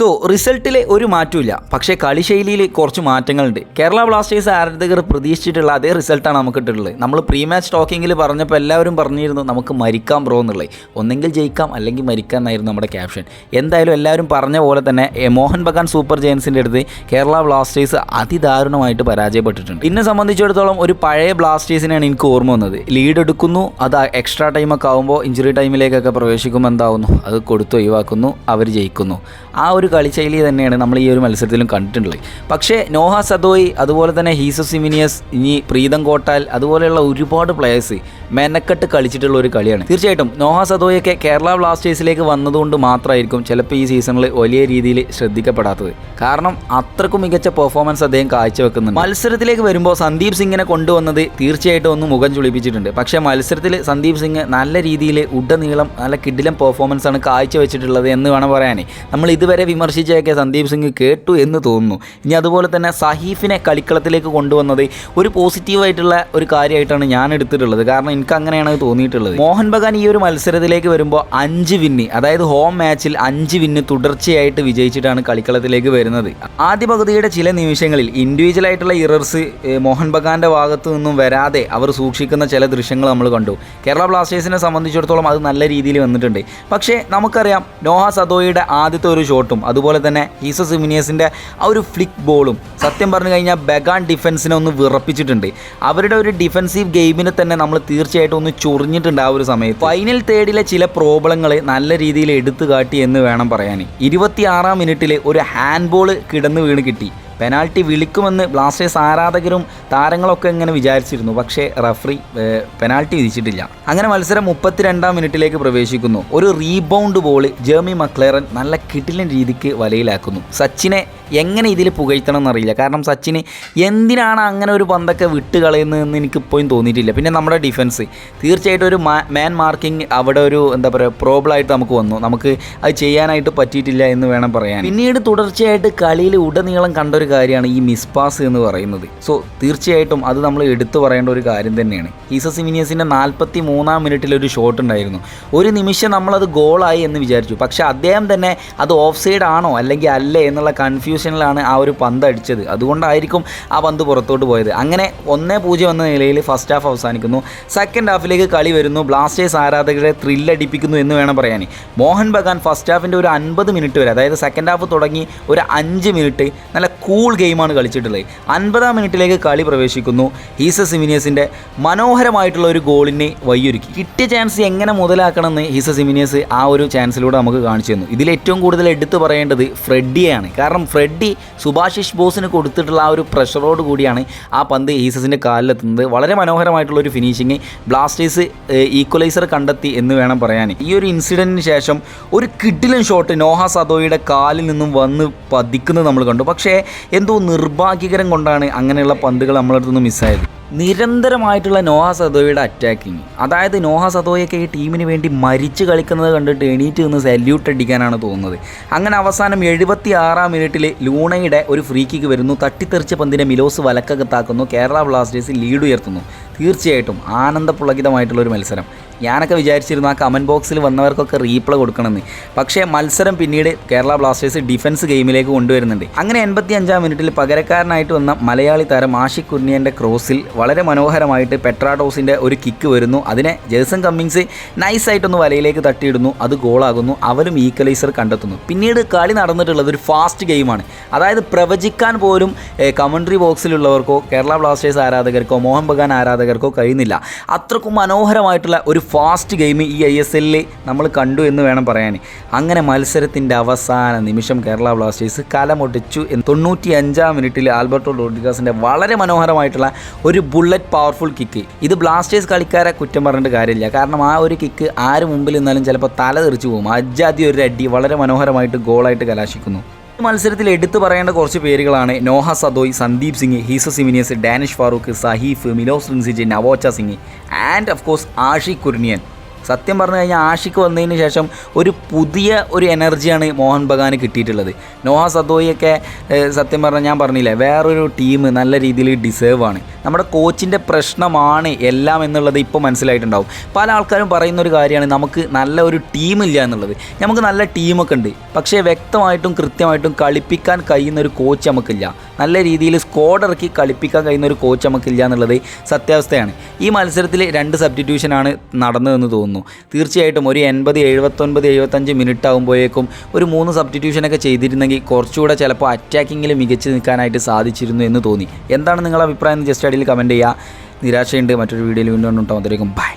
So റിസൾട്ടിൽ ഒരു മാറ്റമില്ല, പക്ഷേ കളിശൈലിയിൽ കുറച്ച് മാറ്റങ്ങളുണ്ട്. കേരള ബ്ലാസ്റ്റേഴ്സ് ആരാധകർ പ്രതീക്ഷിച്ചിട്ടുള്ള അതേ റിസൾട്ടാണ് നമുക്ക് കിട്ടിയിട്ടുള്ളത്. നമ്മൾ പ്രീ മാച്ച് ടോക്കിങ്ങിൽ പറഞ്ഞപ്പോൾ എല്ലാവരും പറഞ്ഞിരുന്നു നമുക്ക് മരിക്കാം ബ്രോ എന്നുള്ളത്. ഒന്നെങ്കിൽ ജയിക്കാം അല്ലെങ്കിൽ മരിക്കാം എന്നായിരുന്നു നമ്മുടെ ക്യാപ്ഷൻ. എന്തായാലും എല്ലാവരും പറഞ്ഞ പോലെ തന്നെ മോഹൻ ബഗാൻ സൂപ്പർ ജയൻസിൻ്റെ അടുത്ത് കേരള ബ്ലാസ്റ്റേഴ്സ് അതിദാരുണമായിട്ട് പരാജയപ്പെട്ടിട്ടുണ്ട്. എന്നെ സംബന്ധിച്ചിടത്തോളം ഒരു പഴയ ബ്ലാസ്റ്റേഴ്സിനാണ് എനിക്ക് ഓർമ്മ വന്നത്. ലീഡ് എടുക്കുന്നു, അത് എക്സ്ട്രാ ടൈമൊക്കെ ആകുമ്പോൾ ഇഞ്ചുറി ടൈമിലേക്കൊക്കെ പ്രവേശിക്കുമ്പോൾ എന്താവുന്നു, അത് കൊടുത്ത് ഒഴിവാക്കുന്നു, അവർ ജയിക്കുന്നു. ആ ഒരു കളിശൈലി തന്നെയാണ് നമ്മൾ ഈ ഒരു മത്സരത്തിലും കണ്ടിട്ടുള്ളത്. പക്ഷേ നോഹ സദോയി, അതുപോലെ തന്നെ ഹീസസ് സിമിനിയസ്, ഇനി പ്രീതം കോട്ടാൽ, അതുപോലെയുള്ള ഒരുപാട് പ്ലെയേഴ്സ് മെനക്കെട്ട് കളിച്ചിട്ടുള്ള ഒരു കളിയാണ്. തീർച്ചയായിട്ടും നോഹ സദോയൊക്കെ കേരള ബ്ലാസ്റ്റേഴ്സിലേക്ക് വന്നതുകൊണ്ട് മാത്രമായിരിക്കും ചിലപ്പോൾ ഈ സീസണിൽ വലിയ രീതിയിൽ ശ്രദ്ധിക്കപ്പെടാത്തത്. കാരണം അത്രക്കും മികച്ച പെർഫോമൻസ് അദ്ദേഹം കാഴ്ചവെക്കുന്നുണ്ട്. മത്സരത്തിലേക്ക് വരുമ്പോൾ സന്ദീപ് സിംഗിനെ കൊണ്ടുവന്നത് തീർച്ചയായിട്ടും ഒന്ന് മുഖം ചുളിപ്പിച്ചിട്ടുണ്ട്. പക്ഷേ മത്സരത്തിൽ സന്ദീപ് സിംഗ് നല്ല രീതിയിൽ ഉടനീളം നല്ല കിടിലം പെർഫോമൻസ് ആണ് കാഴ്ചവെച്ചിട്ടുള്ളത് എന്ന് വേണം പറയാൻ. നമ്മൾ ഇതുവരെ വിമർശിച്ചൊക്കെ സന്ദീപ് സിംഗ് കേട്ടു എന്ന് തോന്നുന്നു. ഇനി അതുപോലെ തന്നെ സഹീഫിനെ കളിക്കളത്തിലേക്ക് കൊണ്ടുവന്നത് ഒരു പോസിറ്റീവായിട്ടുള്ള ഒരു കാര്യമായിട്ടാണ് ഞാൻ എടുത്തിട്ടുള്ളത്. കാരണം എനിക്ക് അങ്ങനെയാണ് തോന്നിയിട്ടുള്ളത്. മോഹൻ ബഗാൻ ഈ ഒരു മത്സരത്തിലേക്ക് വരുമ്പോൾ 5 വിന്ന്, അതായത് ഹോം മാച്ചിൽ 5 വിന്ന് തുടർച്ചയായിട്ട് വിജയിച്ചിട്ടാണ് കളിക്കളത്തിലേക്ക് വരുന്നത്. ആദ്യ പകുതിയുടെ ചില നിമിഷങ്ങളിൽ ഇൻഡിവിജ്വൽ ആയിട്ടുള്ള ഇറർസ് മോഹൻ ബഗാന്റെ ഭാഗത്തു നിന്നും വരാതെ അവർ സൂക്ഷിക്കുന്ന ചില ദൃശ്യങ്ങൾ നമ്മൾ കണ്ടു. കേരള ബ്ലാസ്റ്റേഴ്സിനെ സംബന്ധിച്ചിടത്തോളം അത് നല്ല രീതിയിൽ വന്നിട്ടുണ്ട്. പക്ഷേ നമുക്കറിയാം നോഹ സദോയുടെ ആദ്യത്തെ ഒരു ഷോട്ടും അതുപോലെ തന്നെ ഹീസസ് സിമിനിയസിൻ്റെ ആ ഒരു ഫ്ലിക്ക് ബോളും സത്യം പറഞ്ഞു കഴിഞ്ഞാൽ ബഗാൻ ഡിഫൻസിനെ ഒന്ന് വിറപ്പിച്ചിട്ടുണ്ട്. അവരുടെ ഒരു ഡിഫൻസീവ് ഗെയിമിനെ തന്നെ നമ്മൾ തീർച്ചയായിട്ടും ഒന്ന് ചൊറിഞ്ഞിട്ടുണ്ട് ആ ഒരു സമയത്ത്. ഫൈനൽ തേർഡിലെ ചില പ്രോബ്ലങ്ങൾ നല്ല രീതിയിൽ എടുത്തു കാട്ടി എന്ന് വേണം പറയാൻ. 26-ാം മിനിറ്റിൽ ഒരു ഹാൻഡ് ബോൾ കിടന്ന് വീണ് കിട്ടി. പെനാൽറ്റി വിളിക്കുമെന്ന് ബ്ലാസ്റ്റേഴ്സ് ആരാധകരും താരങ്ങളൊക്കെ ഇങ്ങനെ വിചാരിച്ചിരുന്നു. പക്ഷേ റഫറി പെനാൽറ്റി വിധിച്ചിട്ടില്ല. അങ്ങനെ മത്സരം 32-ാം മിനിറ്റിലേക്ക് പ്രവേശിക്കുന്നു. ഒരു റീബൗണ്ട് ബോൾ ജെർമി മക്ലേറൻ നല്ല കിടിലൻ രീതിക്ക് വലയിലാക്കുന്നു. സച്ചിനെ എങ്ങനെ ഇതിൽ പുകഴ്ത്തണം എന്നറിയില്ല. കാരണം സച്ചിന് എന്തിനാണ് അങ്ങനെ ഒരു പന്തൊക്കെ വിട്ട് കളയുന്നതെന്ന് എനിക്കിപ്പോഴും തോന്നിയിട്ടില്ല. പിന്നെ നമ്മുടെ ഡിഫൻസ് തീർച്ചയായിട്ടും ഒരു മാൻ മാർക്കിംഗ് അവിടെ ഒരു എന്താ പറയുക പ്രോബ്ലമായിട്ട് നമുക്ക് വന്നു. നമുക്ക് അത് ചെയ്യാനായിട്ട് പറ്റിയിട്ടില്ല എന്ന് വേണം പറയാൻ. പിന്നീട് തുടർച്ചയായിട്ട് കളിയിൽ ഉടനീളം കണ്ട ഒരു കാര്യമാണ് ഈ മിസ് പാസ് എന്ന് പറയുന്നത്. സോ തീർച്ചയായിട്ടും അത് നമ്മൾ എടുത്തു പറയേണ്ട ഒരു കാര്യം തന്നെയാണ്. ഹീസസ് സിമിനിയസിൻ്റെ 43-ാം മിനിറ്റിലൊരു ഷോട്ട് ഉണ്ടായിരുന്നു. ഒരു നിമിഷം നമ്മളത് ഗോളായി എന്ന് വിചാരിച്ചു. പക്ഷേ അദ്ദേഹം തന്നെ അത് ഓഫ് സൈഡ് ആണോ അല്ലെങ്കിൽ അല്ലേ എന്നുള്ള കൺഫ്യൂഷനിലാണ് ആ ഒരു പന്ത് അടിച്ചത്. അതുകൊണ്ടായിരിക്കും ആ പന്ത് പുറത്തോട്ട് പോയത്. അങ്ങനെ 1-0 എന്ന നിലയിൽ ഫസ്റ്റ് ഹാഫ് അവസാനിക്കുന്നു. സെക്കൻഡ് ഹാഫിലേക്ക് കളി വരുന്നു. ബ്ലാസ്റ്റേഴ്സ് ആരാധകരെ ത്രില്ലടിപ്പിക്കുന്നു എന്ന് വേണം പറയാൻ. മോഹൻ ബഗാൻ ഫസ്റ്റ് ഹാഫിൻ്റെ ഒരു 50 മിനിറ്റ് വരെ, അതായത് സെക്കൻഡ് ഹാഫ് തുടങ്ങി ഒരു 5 മിനിറ്റ് നല്ല കൂൾ ഗെയിമാണ് കളിച്ചിട്ടുള്ളത്. 50-ാം മിനിറ്റിലേക്ക് കളി പ്രവേശിക്കുന്നു. ഹീസസ് സിമിനിയസിൻ്റെ മനോഹരമായിട്ടുള്ള ഒരു ഗോളിന് വഴിയൊരുക്കി. കിട്ടിയ ചാൻസ് എങ്ങനെ മുതലാക്കണമെന്ന് ഹീസസ് സിമിനിയസ് ആ ഒരു ചാൻസിലൂടെ നമുക്ക് കാണിച്ചു തന്നു. ഇതിൽ ഏറ്റവും കൂടുതൽ എടുത്തു പറയേണ്ടത് ഫ്രെഡിയാണ്. കാരണം ഫ്രെഡി സുഭാഷിഷ് ബോസിന് കൊടുത്തിട്ടുള്ള ആ ഒരു പ്രഷറോട് കൂടിയാണ് ആ പന്ത് ഹീസസിൻ്റെ കാലിലെത്തുന്നത്. വളരെ മനോഹരമായിട്ടുള്ളൊരു ഫിനിഷിങ്. ബ്ലാസ്റ്റേഴ്സ് ഈക്വലൈസർ കണ്ടെത്തി എന്ന് വേണം പറയാൻ. ഈ ഒരു ഇൻസിഡൻറ്റിന് ശേഷം ഒരു കിടിലൻ ഷോട്ട് നോഹ സദോയുടെ കാലിൽ നിന്നും വന്ന് പതിക്കുന്നത് നമ്മൾ കണ്ടു. പക്ഷേ എന്തോ നിർഭാഗ്യകരം കൊണ്ടാണ് അങ്ങനെയുള്ള പന്തുകൾ നമ്മളടുത്തുനിന്ന് മിസ്സായത്. നിരന്തരമായിട്ടുള്ള നോഹ സദോയുടെ അറ്റാക്കിങ്, അതായത് നോഹ സദോയൊക്കെ ഈ ടീമിന് വേണ്ടി മരിച്ച് കളിക്കുന്നത് കണ്ടിട്ട് എണീറ്റ് നിന്ന് സല്യൂട്ട് അടിക്കാനാണ് തോന്നുന്നത്. അങ്ങനെ അവസാനം 76-ാം മിനിറ്റിൽ ലൂണയുടെ ഒരു ഫ്രീ കിക്ക് വരുന്നു. തട്ടിത്തെറിച്ച പന്തിനെ മിലോസ് വലക്കകത്താക്കുന്നു. കേരള ബ്ലാസ്റ്റേഴ്സ് ലീഡ് ഉയർത്തുന്നു. തീർച്ചയായിട്ടും ആനന്ദപുളകിതമായിട്ടുള്ളൊരു മത്സരം. ഞാനൊക്കെ വിചാരിച്ചിരുന്നു ആ കമൻറ്റ് ബോക്സിൽ വന്നവർക്കൊക്കെ റീപ്ലൈ കൊടുക്കണമെന്ന്. പക്ഷേ മത്സരം പിന്നീട് കേരള ബ്ലാസ്റ്റേഴ്സ് ഡിഫൻസ് ഗെയിമിലേക്ക് കൊണ്ടുവരുന്നുണ്ട്. അങ്ങനെ 85-ാം മിനിറ്റിൽ പകരക്കാരനായിട്ട് വന്ന മലയാളി താരം ആഷിഖ് കുർണിയൻ്റെ ക്രോസിൽ വളരെ മനോഹരമായിട്ട് പെട്രാഡോസിൻ്റെ ഒരു കിക്ക് വരുന്നു. അതിനെ ജേസൺ കമ്മിങ്സ് നൈസായിട്ടൊന്ന് വലയിലേക്ക് തട്ടിയിടുന്നു. അത് ഗോളാകുന്നു. അവരും ഈക്വലൈസർ കണ്ടെത്തുന്നു. പിന്നീട് കളി നടന്നിട്ടുള്ളത് ഒരു ഫാസ്റ്റ് ഗെയിമാണ്. അതായത് പ്രവചിക്കാൻ പോലും കമൻട്രി ബോക്സിലുള്ളവർക്കോ കേരള ബ്ലാസ്റ്റേഴ്സ് ആരാധകർക്കോ മോഹൻ ബഗാൻ ആരാധകർക്കോ കഴിയുന്നില്ല. അത്രക്കും മനോഹരമായിട്ടുള്ള ഒരു ഫാസ്റ്റ് ഗെയിം ഈ ISL നമ്മൾ കണ്ടു എന്ന് വേണം പറയാൻ. അങ്ങനെ മത്സരത്തിൻ്റെ അവസാന നിമിഷം കേരള ബ്ലാസ്റ്റേഴ്സ് കലമൊട്ടിച്ചു. 95-ാം മിനിറ്റിൽ ആൽബർട്ടോ റോഡ്രിഗസിൻ്റെ വളരെ മനോഹരമായിട്ടുള്ള ഒരു ബുള്ളറ്റ് പവർഫുൾ കിക്ക്. ഇത് ബ്ലാസ്റ്റേഴ്സ് കളിക്കാരെ കുറ്റം പറഞ്ഞിട്ട് കാര്യമില്ല. കാരണം ആ ഒരു കിക്ക് ആര് മുമ്പിൽ നിന്നാലും ചിലപ്പോൾ തല തെറിച്ചു പോകും. അജാതി ഒരു അടി വളരെ മനോഹരമായിട്ട് ഗോളായിട്ട് കലാശിക്കുന്നു. മത്സരത്തിൽ എടുത്തു പറയേണ്ട കുറച്ച് പേരുകളാണ് Noah Sadaoui, Sandeep Singh, Jesus Jimenez, Danish Farooq, Saheef, Milos Drincic, Naocha Singh and of course Ashique Kuruniyan. സത്യം പറഞ്ഞു കഴിഞ്ഞാൽ ആഷിക്ക് വന്നതിന് ശേഷം ഒരു പുതിയ ഒരു എനർജിയാണ് മോഹൻ ബഗാന് കിട്ടിയിട്ടുള്ളത്. നോഹ സദോയിയൊക്കെ സത്യം പറഞ്ഞാൽ ഞാൻ പറഞ്ഞില്ലേ, വേറൊരു ടീം നല്ല രീതിയിൽ ഡിസേർവ് ആണ്. നമ്മുടെ കോച്ചിൻ്റെ പ്രശ്നമാണ് എല്ലാം എന്നുള്ളത് ഇപ്പോൾ മനസ്സിലായിട്ടുണ്ടാവും. പല ആൾക്കാരും പറയുന്നൊരു കാര്യമാണ് നമുക്ക് നല്ല ഒരു ടീമില്ല എന്നുള്ളത്. നമുക്ക് നല്ല ടീമൊക്കെ ഉണ്ട്, പക്ഷേ വ്യക്തമായിട്ടും കൃത്യമായിട്ടും കളിപ്പിക്കാൻ കഴിയുന്ന ഒരു കോച്ച് നമുക്കില്ല. നല്ല രീതിയിൽ സ്ക്വാഡ് ഇറക്കി കളിപ്പിക്കാൻ കഴിയുന്ന ഒരു കോച്ച് നമുക്കില്ല എന്നുള്ളത് സത്യാവസ്ഥയാണ്. ഈ മത്സരത്തിൽ 2 സബ്സ്റ്റിറ്റ്യൂഷനാണ് നടന്നതെന്ന് തോന്നുന്നു. തീർച്ചയായിട്ടും ഒരു 80, 79, 75 മിനിറ്റ് ആകുമ്പോഴേക്കും ഒരു 3 സബ്സ്റ്റിറ്റ്യൂഷനൊക്കെ ചെയ്തിരുന്നെങ്കിൽ കുറച്ചുകൂടെ ചിലപ്പോൾ അറ്റാക്കിങ്ങിൽ മികച്ച് നിൽക്കാനായിട്ട് സാധിച്ചിരുന്നു എന്ന് തോന്നി. എന്താണ് നിങ്ങളുടെ അഭിപ്രായം എന്ന് ജസ്റ്റ് അടിയിൽ കമൻറ്റ് ചെയ്യുക. നിരാശയുണ്ട്. മറ്റൊരു വീഡിയോയിൽ വീണ്ടും ഉണ്ടാകും. ബൈ.